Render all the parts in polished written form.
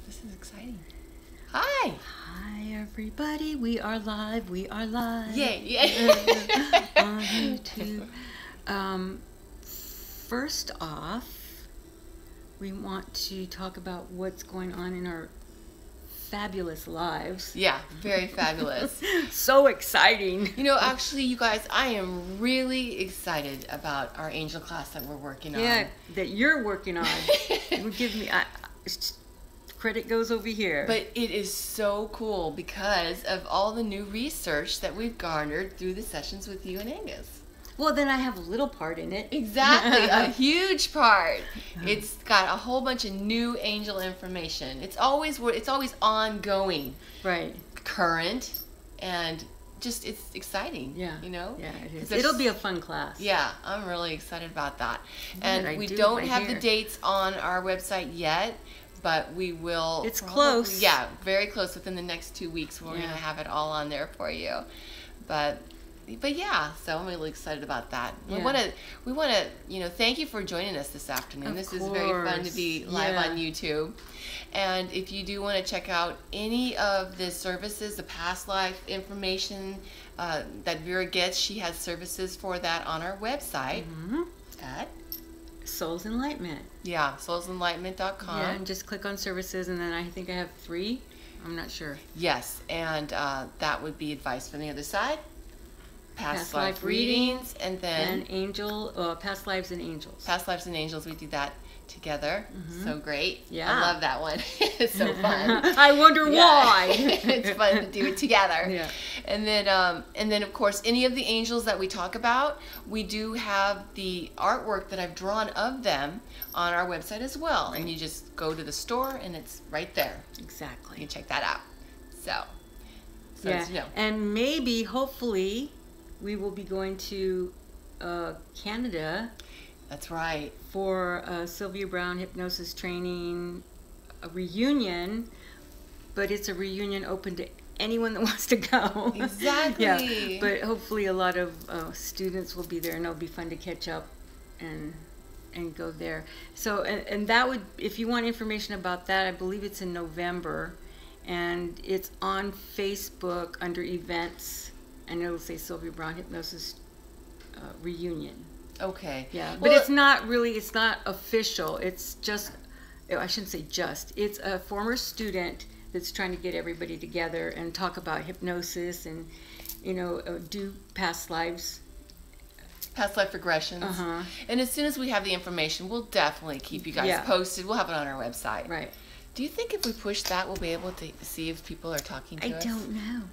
This is exciting. Hi. Hi, everybody. We are live. We are live. Yay. Yay. On YouTube. First off, we want to talk about what's going on in our fabulous lives. Yeah, very fabulous. So exciting. You know, actually, you guys, I am really excited about our angel class that we're working on. Yeah, that you're working on. Give me... credit goes over here. But it is so cool because of all the new research that we've garnered through the sessions with you and Angus. Well, then I have a little part in it. Exactly, a huge part. It's got a whole bunch of new angel information. It's always ongoing, right? Current, and just it's exciting. Yeah, you know. Yeah, it is. It'll be a fun class. Yeah, I'm really excited about that. And we don't have the dates on our website yet. But we will. It's close. Yeah, very close. Within the next 2 weeks, we're going to have it all on there for you. But yeah, so I'm really excited about that. Yeah. We want to, thank you for joining us this afternoon. This is very fun to be live on YouTube. And if you do want to check out any of the services, the past life information that Vera gets, she has services for that on our website at Soul's Enlightenment. Yeah, soulsenlightenment.com. Yeah, and just click on services, and then I think I have 3. I'm not sure. Yes, and that would be advice from the other side. Past life readings, and then... And past lives and angels. Past lives and angels, we do that together. So great. Yeah. I love that one. It's so fun. I wonder why. It's fun to do it together. Yeah. And then of course, any of the angels that we talk about, we do have the artwork that I've drawn of them on our website as well. Right. And you just go to the store and it's right there. Exactly. You can check that out. So yeah. And maybe, hopefully, we will be going to Canada. That's right. For Sylvia Brown hypnosis training, a reunion, but it's a reunion open to anyone that wants to go. Exactly. Yeah, but hopefully a lot of students will be there, and it'll be fun to catch up and go there. So, and that would, if you want information about that, I believe it's in November, and it's on Facebook under events, and it'll say Sylvia Brown hypnosis reunion. Okay. Yeah, but it's not official. It's just, I shouldn't say just, it's a former student that's trying to get everybody together and talk about hypnosis and, do past lives. Past life regressions. And as soon as we have the information, we'll definitely keep you guys posted. We'll have it on our website. Right. Do you think if we push that, we'll be able to see if people are talking to us? I don't know.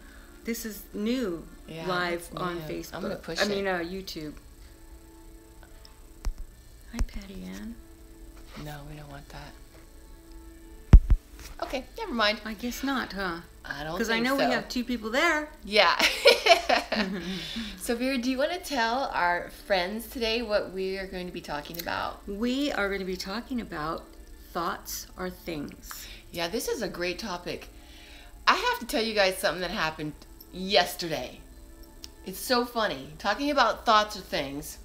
This is new, live on Facebook. I'm going to push it. YouTube. Hi, Patty Ann. No, we don't want that. Okay, never mind. I guess not, huh? I don't think so. Because I know we have 2 people there. Yeah. So, Vera, do you want to tell our friends today what we are going to be talking about? We are going to be talking about thoughts are things. Yeah, this is a great topic. I have to tell you guys something that happened yesterday. It's so funny. Talking about thoughts are things.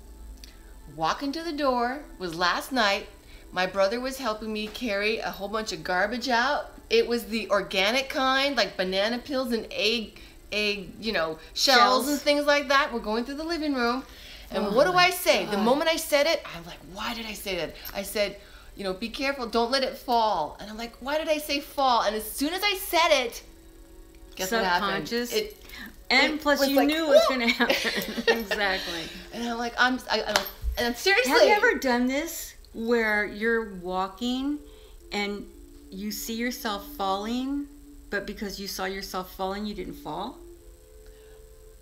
Walking to the door was last night. My brother was helping me carry a whole bunch of garbage out. It was the organic kind, like banana peels and egg, shells and things like that. We're going through the living room. And what do I say? God. The moment I said it, I'm like, why did I say that? I said, be careful, don't let it fall. And I'm like, why did I say fall? And as soon as I said it, guess what happened? Subconscious. Plus you knew it was going to happen. Exactly. And I'm like, and seriously. Have you ever done this where you're walking and you see yourself falling, but because you saw yourself falling, you didn't fall?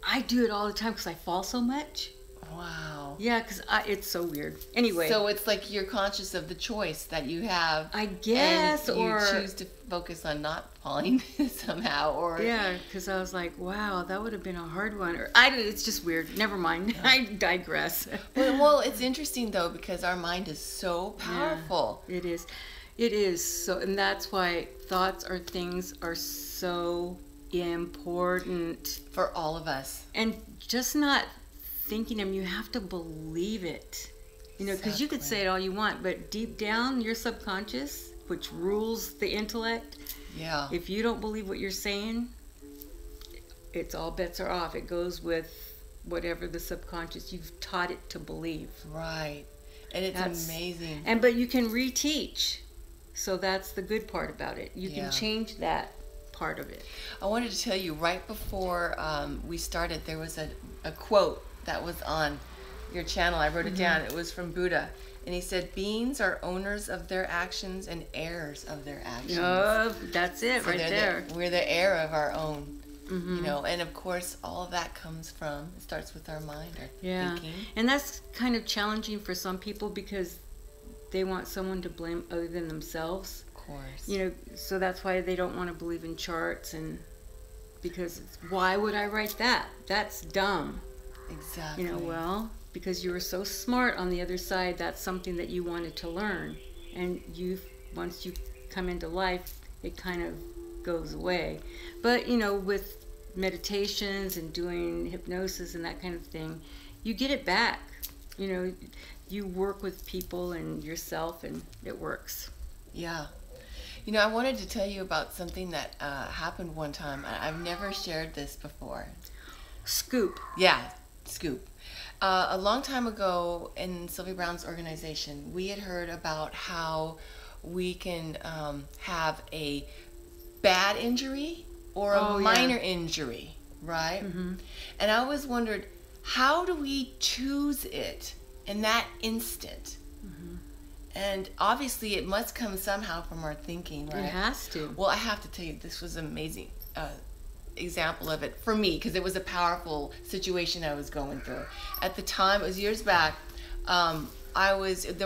I do it all the time because I fall so much. Wow. Yeah, because it's so weird. Anyway. So it's like you're conscious of the choice that you have. I guess. And you choose to focus on not falling somehow. Or yeah, because I was like, wow, that would have been a hard one. It's just weird. Never mind. I digress. Well, it's interesting, though, because our mind is so powerful. Yeah, it is. It is. So, and that's why thoughts or things are so important. For all of us. And just not thinking them, you have to believe it. Because you could say it all you want, but deep down, your subconscious which rules the intellect. Yeah. If you don't believe what you're saying, it's all bets are off. It goes with whatever the subconscious you've taught it to believe. Right. And it's amazing. But you can reteach. So that's the good part about it. You can change that part of it. I wanted to tell you, right before we started, there was a quote that was on your channel. I wrote it down. It was from Buddha. And he said, beings are owners of their actions and heirs of their actions. Oh, that's it, so right there. We're the heir of our own. You know, and of course, all of that comes from, it starts with our mind, our thinking. And that's kind of challenging for some people because they want someone to blame other than themselves. Of course. You know, so that's why they don't want to believe in charts, and because why would I write that? That's dumb. Exactly. You know, well, because you were so smart on the other side, that's something that you wanted to learn. And once you come into life, it kind of goes away. But, you know, with meditations and doing hypnosis and that kind of thing, you get it back. You know, you work with people and yourself, and it works. Yeah. You know, I wanted to tell you about something that happened one time. I've never shared this before. Scoop. Yeah, scoop. A long time ago in Sylvia Brown's organization, we had heard about how we can have a bad injury or a minor injury, right? And I always wondered, how do we choose it in that instant? And obviously it must come somehow from our thinking, right? It has to. Well, I have to tell you, this was an amazing example of it for me, because it was a powerful situation I was going through. At the time, it was years back, there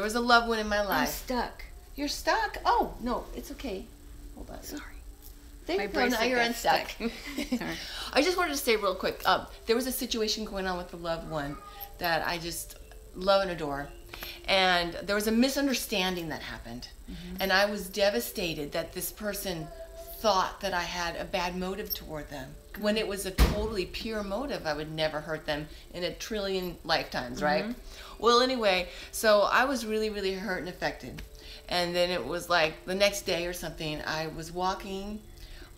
was a loved one in my life. I'm stuck. You're stuck? Oh, no, it's okay. Hold on. Sorry. There you go, now you're unstuck. Sorry. I just wanted to say real quick, there was a situation going on with the loved one that I just love and adore. And there was a misunderstanding that happened. And I was devastated that this person thought that I had a bad motive toward them. When it was a totally pure motive, I would never hurt them in a trillion lifetimes, right? Well, anyway, so I was really, really hurt and affected. And then it was like the next day or something, I was walking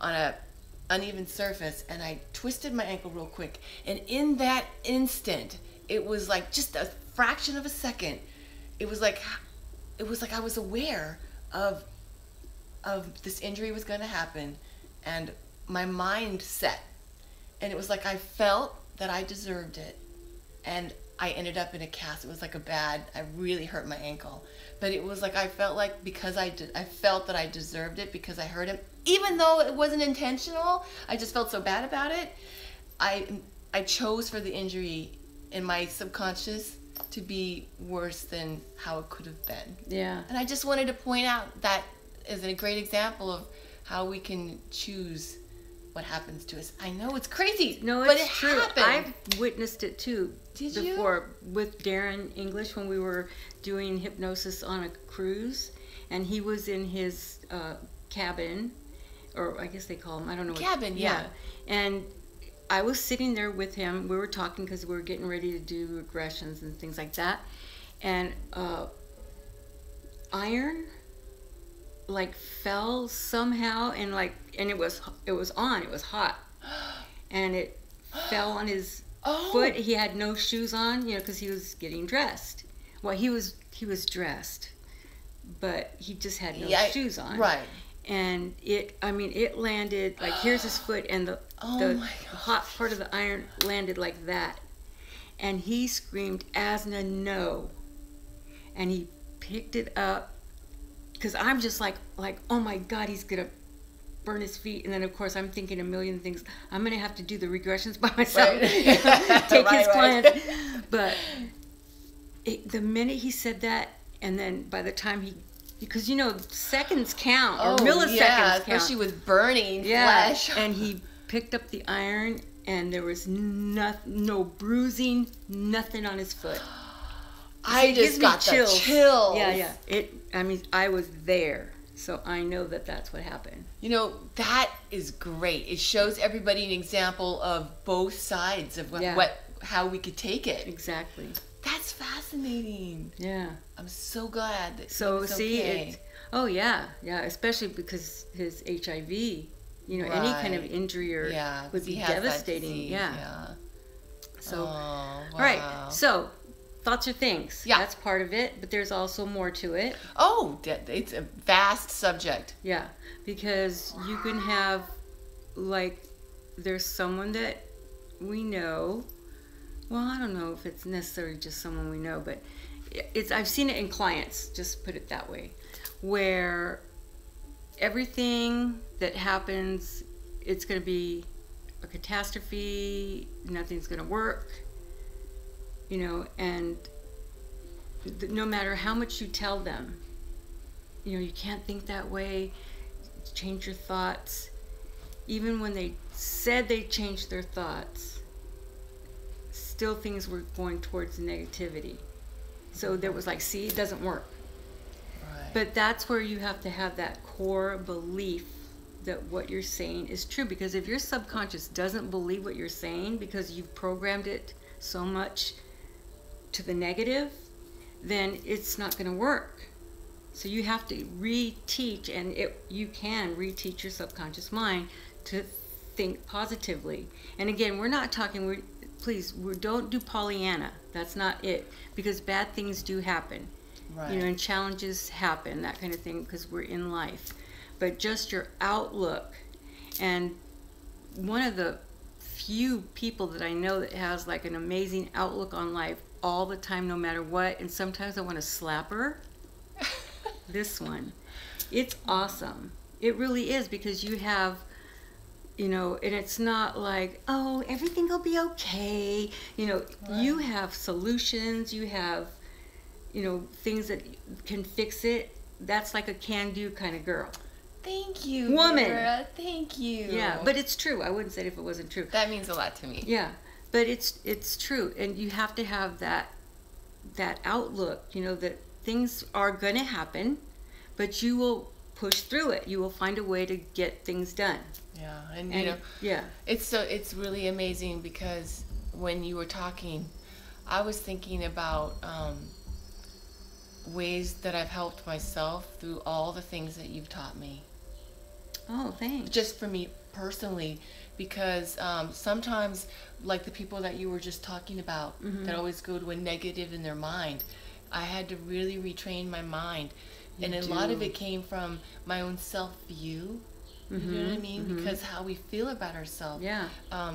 on a uneven surface and I twisted my ankle real quick. And in that instant, it was like just a fraction of a second, it was like I was aware of this injury was going to happen, and my mind set, and it was like I felt that I deserved it, and I ended up in a cast. It was like I really hurt my ankle, but it was like I felt like because I felt that I deserved it because I hurt him, even though it wasn't intentional. I just felt so bad about it. I chose for the injury in my subconscious to be worse than how it could have been. Yeah. And I just wanted to point out that as a great example of how we can choose what happens to us. I know it's crazy, no, but it's it true. happened. I've witnessed it too. Did before with Darren English when we were doing hypnosis on a cruise, and he was in his cabin, or I guess they call him, I don't know. Cabin, yeah. And I was sitting there with him. We were talking because we were getting ready to do regressions and things like that. And iron like fell somehow, and it was on. It was hot, and it fell on his foot. He had no shoes on, because he was getting dressed. Well, he was dressed, but he just had no shoes on. Right. And it landed like, here's his foot, and the hot part of the iron landed like that, and he screamed, "Asna, no!" And he picked it up, because I'm just like, oh my God, he's gonna burn his feet. And then of course I'm thinking a million things. I'm gonna have to do the regressions by myself, take his clients. But the minute he said that, and then by the time because seconds count, or milliseconds count, especially with burning flesh. And he picked up the iron, and there was no bruising, nothing on his foot. I just got the chills. Yeah. I was there, so I know that that's what happened. That is great. It shows everybody an example of both sides of how we could take it. Exactly. That's fascinating. Yeah. I'm so glad that so it was see okay. Oh yeah, yeah, especially because his HIV, any kind of Right. injury or Yeah, would 'cause be he has that devastating. disease. Yeah. Yeah. So, Oh, all right. wow. So, thoughts are things. Yeah. That's part of it, but there's also more to it. Oh, it's a vast subject. Yeah, because you can have, like, there's someone that we know. Well, I don't know if it's necessarily just someone we know, but I've seen it in clients, just put it that way, where everything that happens, it's going to be a catastrophe, nothing's going to work, and no matter how much you tell them, you can't think that way, change your thoughts. Even when they said they changed their thoughts, still things were going towards negativity. So there was like, see, it doesn't work. Right. But that's where you have to have that core belief that what you're saying is true. Because if your subconscious doesn't believe what you're saying because you've programmed it so much to the negative, then it's not going to work. So you have to reteach, and you can reteach your subconscious mind to think positively. And again, we're not talking, please, don't do Pollyanna. That's not it. Because bad things do happen. Right. And challenges happen, that kind of thing, because we're in life. But just your outlook. And one of the few people that I know that has like an amazing outlook on life all the time, no matter what, and sometimes I want to slap her. This one. It's awesome. It really is, because you have, and it's not like, oh, everything will be okay. Right. You have solutions, you have, things that can fix it. That's like a can-do kind of girl. Thank you, Woman. Vera. Thank you. Yeah, but it's true. I wouldn't say it if it wasn't true. That means a lot to me. Yeah, but it's true, and you have to have that outlook. That things are going to happen, but you will push through it. You will find a way to get things done. Yeah, and yeah, it's really amazing, because when you were talking, I was thinking about ways that I've helped myself through all the things that you've taught me. Oh, thanks. Just for me personally, because sometimes, like the people that you were just talking about, Mm-hmm. that always go to a negative in their mind, I had to really retrain my mind. You And a do. lot of it came from my own self-view. You know what I mean? Mm-hmm. Because how we feel about ourselves Yeah.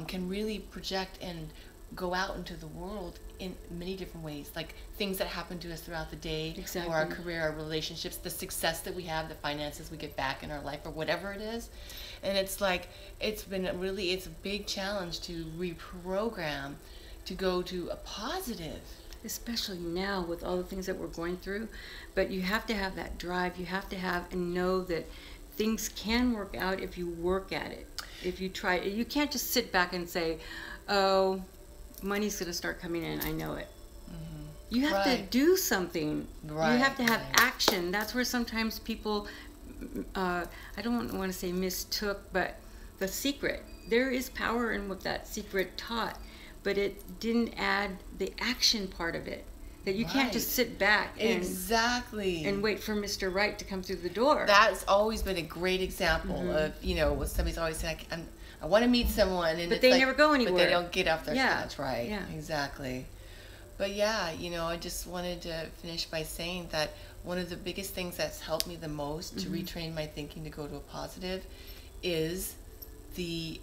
Can really project and go out into the world in many different ways, like things that happen to us throughout the day, Exactly. or our career, our relationships, the success that we have, the finances we get back in our life, or whatever it is. And it's like, it's a big challenge to reprogram to go to a positive. Especially now with all the things that we're going through. But you have to have that drive. You have to have and know that things can work out if you work at it. If you try, you can't just sit back and say, oh, money's going to start coming in. I know it. Mm-hmm. You have to do something. Right. You have to have action. That's where sometimes people, I don't want to say mistook, but the secret. There is power in what that secret taught, but it didn't add the action part of it. That you can't just sit back and wait for Mr. Right to come through the door. That's always been a great example of, what somebody's always saying, I want to meet someone, and but they never go anywhere. But they don't get off their couch, right? Yeah, exactly. But yeah, I just wanted to finish by saying that one of the biggest things that's helped me the most to retrain my thinking to go to a positive is the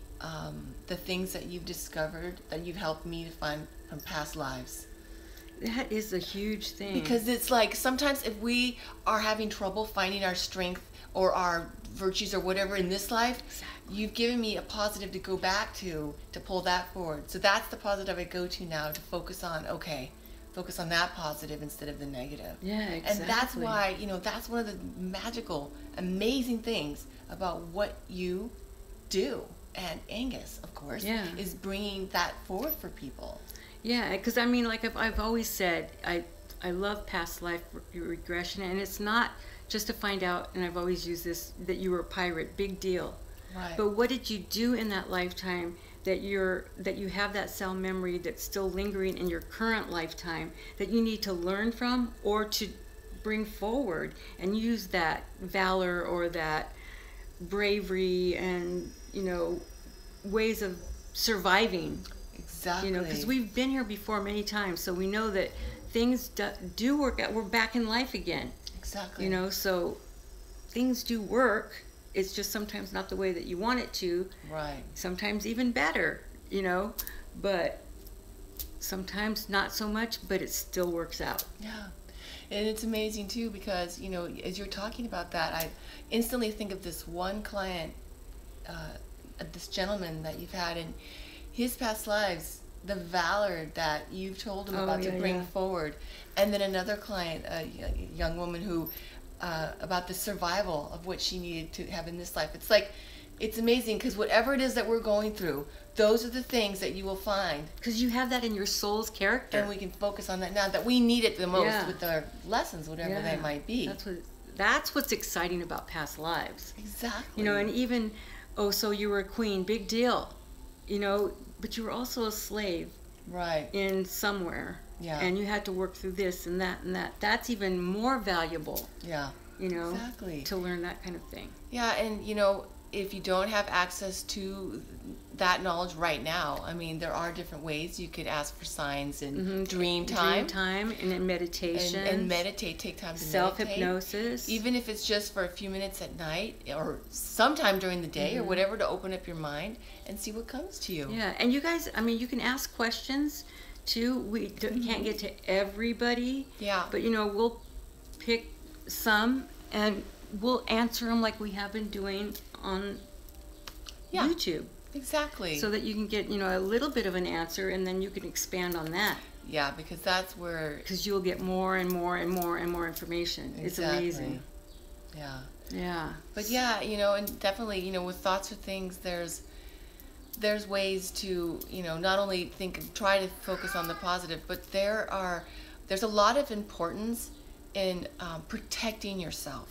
things that you've discovered, that you've helped me to find from past lives. That is a huge thing. Because it's like, sometimes if we are having trouble finding our strength or our virtues or whatever in this life, you've given me a positive to go back to pull that forward. So that's the positive I go to now, to focus on that positive instead of the negative. Yeah, exactly. And that's why, that's one of the magical, amazing things about what you do. And Angus, of course, is bringing that forward for people. Yeah, because like I've always said, I love past life regression, and it's not just to find out, and I've always used this, that you were a pirate, big deal. Right. But what did you do in that lifetime that you have that cell memory that's still lingering in your current lifetime that you need to learn from, or to bring forward, and use that valor or that bravery and, you know, ways of surviving. Exactly. You know, because we've been here before many times, so we know that things do work out. We're back in life again. Exactly. You know, so things do work. It's just sometimes not the way that you want it to. Right. Sometimes even better, you know, but sometimes not so much, but it still works out. Yeah. And it's amazing too, because, you know, as you're talking about that, I instantly think of this one client, this gentleman that you've had in his past lives, the valor that you've told him about to bring forward. And then another client, a young woman who, about the survival of what she needed to have in this life. It's like, it's amazing, because whatever it is that we're going through, those are the things that you will find. Because you have that in your soul's character. And we can focus on that now that we need it the most with our lessons, whatever they might be. That's what's exciting about past lives. Exactly. You know, and even, oh, so you were a queen, big deal. You know, but you were also a slave. Right. In somewhere. Yeah. And you had to work through this and that and that. That's even more valuable. Yeah. You know, exactly. To learn that kind of thing. Yeah, and you know, if you don't have access to that knowledge right now, I mean, there are different ways you could ask for signs and dream time. Dream time and then meditation. And meditate, take time to self-hypnosis. Even if it's just for a few minutes at night or sometime during the day or whatever, to open up your mind and see what comes to you. Yeah, and you guys, I mean, you can ask questions too. We can't get to everybody. Yeah. But, you know, we'll pick some and we'll answer them like we have been doing on YouTube. Exactly. So that you can get, you know, a little bit of an answer, and then you can expand on that. Yeah, because that's where... Because you'll get more and more and more and more information. Exactly. It's amazing. Yeah. Yeah. But yeah, you know, and definitely, you know, with thoughts or things, there's ways to, you know, not only try to focus on the positive, but there's a lot of importance in protecting yourself.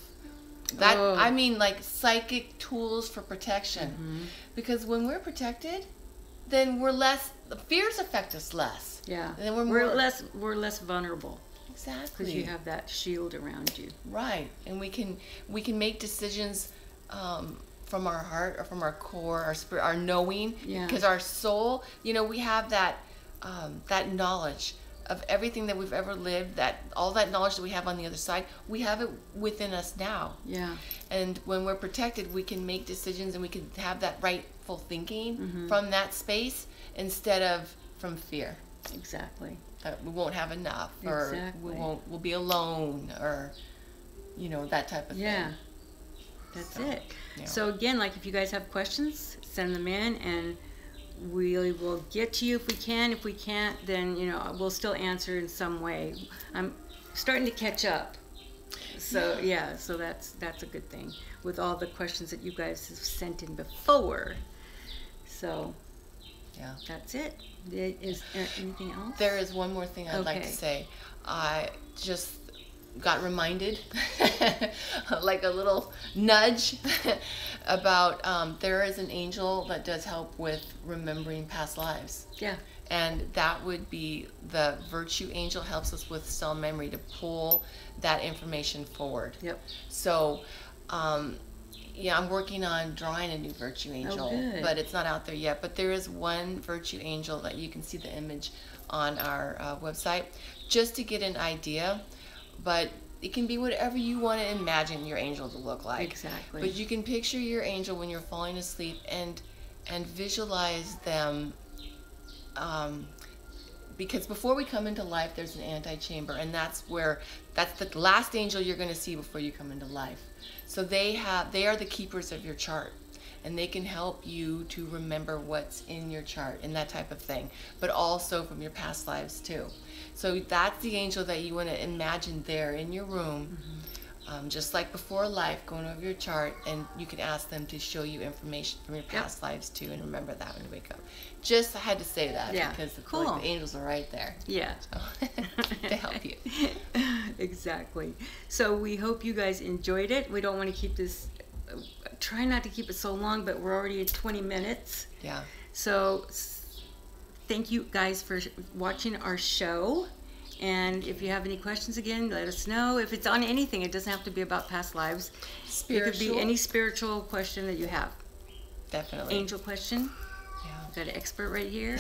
That I mean, like psychic tools for protection, because when we're protected, then we're less. Fears affect us less. Yeah, and then we're less vulnerable. Exactly, because you have that shield around you. Right, and we can make decisions from our heart or from our core, our spirit, our knowing. Yeah. Because our soul, you know, we have that that knowledge of everything that we've ever lived, that all that knowledge that we have on the other side, we have it within us now. Yeah. And when we're protected, we can make decisions and we can have that rightful thinking from that space instead of from fear. Exactly. That we won't have enough, or we'll be alone, or, you know, that type of thing. That's it. Yeah. So again, like, if you guys have questions, send them in, and we will get to you if we can. If we can't, then, you know, we'll still answer in some way. I'm starting to catch up. So so that's a good thing with all the questions that you guys have sent in before. So that's it. Is there anything else? There is one more thing I'd like to say. I just got reminded, like a little nudge, about there is an angel that does help with remembering past lives. Yeah. And that would be the virtue angel. Helps us with cell memory to pull that information forward. Yep. So, yeah, I'm working on drawing a new virtue angel, but it's not out there yet. But there is one virtue angel that you can see the image on our website, just to get an idea. But it can be whatever you want to imagine your angel to look like. Exactly. But you can picture your angel when you're falling asleep and visualize them. Because before we come into life, there's an antechamber, and that's the last angel you're going to see before you come into life. So they are the keepers of your chart, and they can help you to remember what's in your chart and that type of thing, but also from your past lives too. So that's the angel that you want to imagine there in your room, just like before life, going over your chart, and you can ask them to show you information from your past lives too, and remember that when you wake up. Just had to say that because like, the angels are right there. Yeah. So, to help you. Exactly. So we hope you guys enjoyed it. We don't want to keep this, try not to keep it so long, but we're already at 20 minutes. Yeah. So thank you guys for watching our show, And if you have any questions, again, let us know. If it's on anything, it doesn't have to be about past lives. Spiritual. It could be any spiritual question that you have. Definitely. Angel question. Yeah. Got an expert right here.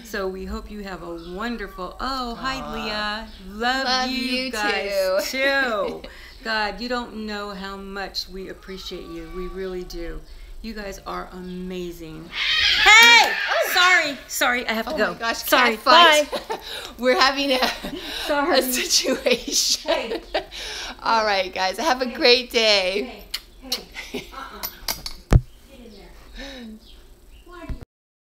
So we hope you have a wonderful. Oh, hi, Leah. Love you guys too. God, you don't know how much we appreciate you. We really do. You guys are amazing. Hey! Sorry, I have to go. Oh my gosh, sorry, bye. bye. We're having a situation. Hey. All right, guys, have a great day.